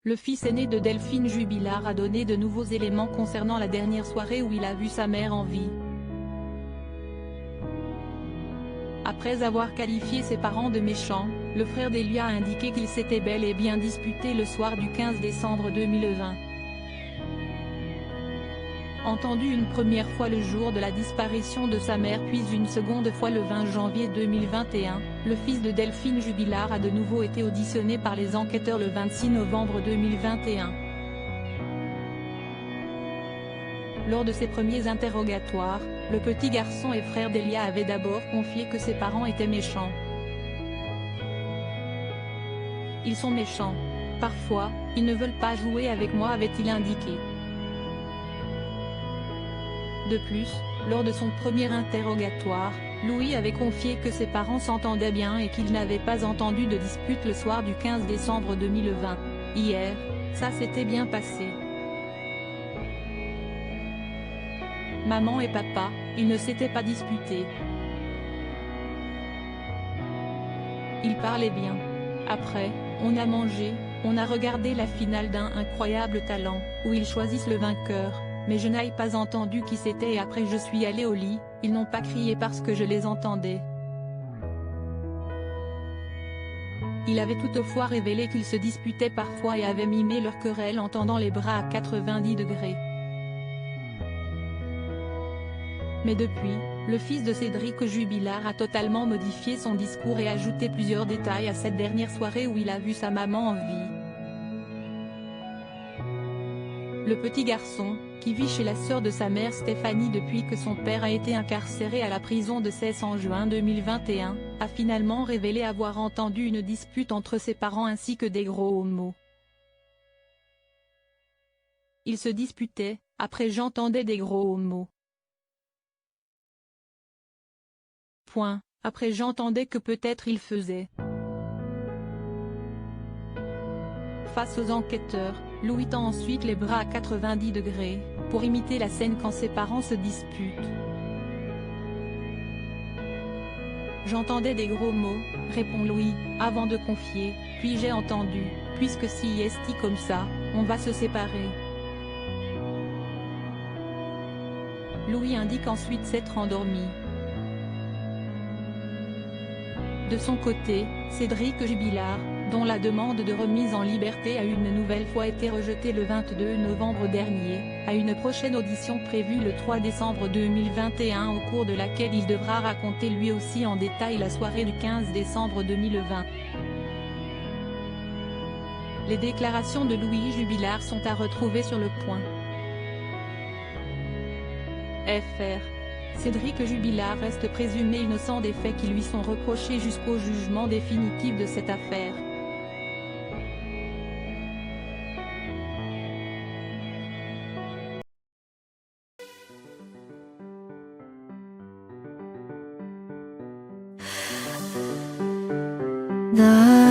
Le fils aîné de Delphine Jubilard a donné de nouveaux éléments concernant la dernière soirée où il a vu sa mère en vie. Après avoir qualifié ses parents de méchants, le frère d'Elia a indiqué qu'ils s'étaient bel et bien disputés le soir du 15 décembre 2020. Entendu une première fois le jour de la disparition de sa mère puis une seconde fois le 20 janvier 2021, le fils de Delphine Jubilard a de nouveau été auditionné par les enquêteurs le 26 novembre 2021. Lors de ses premiers interrogatoires, le petit garçon et frère d'Elia avait d'abord confié que ses parents étaient méchants. Ils sont méchants. Parfois, ils ne veulent pas jouer avec moi, avait-il indiqué. De plus, lors de son premier interrogatoire, Louis avait confié que ses parents s'entendaient bien et qu'il n'avait pas entendu de dispute le soir du 15 décembre 2020. Hier, ça s'était bien passé. Maman et papa, ils ne s'étaient pas disputés. Ils parlaient bien. Après, on a mangé, on a regardé la finale d'un Incroyable Talent, où ils choisissent le vainqueur. Mais je n'ai pas entendu qui c'était et après je suis allé au lit, ils n'ont pas crié parce que je les entendais. Il avait toutefois révélé qu'ils se disputaient parfois et avaient mimé leur querelle en tendant les bras à 90 degrés. Mais depuis, le fils de Cédric Jubilard a totalement modifié son discours et ajouté plusieurs détails à cette dernière soirée où il a vu sa maman en vie. Le petit garçon, qui vit chez la sœur de sa mère Stéphanie depuis que son père a été incarcéré à la prison de Cesse en juin 2021, a finalement révélé avoir entendu une dispute entre ses parents ainsi que des gros mots. Ils se disputaient, après j'entendais des gros mots. Après j'entendais que peut-être il faisait. Face aux enquêteurs, Louis tend ensuite les bras à 90 degrés, pour imiter la scène quand ses parents se disputent. J'entendais des gros mots, répond Louis, avant de confier, puis j'ai entendu, puisque si est comme ça, on va se séparer. Louis indique ensuite s'être endormi. De son côté, Cédric Jubilard, dont la demande de remise en liberté a une nouvelle fois été rejetée le 22 novembre dernier, a une prochaine audition prévue le 3 décembre 2021 au cours de laquelle il devra raconter lui aussi en détail la soirée du 15 décembre 2020. Les déclarations de Louis Jubilard sont à retrouver sur Le Point. Fr. Cédric Jubilard reste présumé innocent des faits qui lui sont reprochés jusqu'au jugement définitif de cette affaire. 나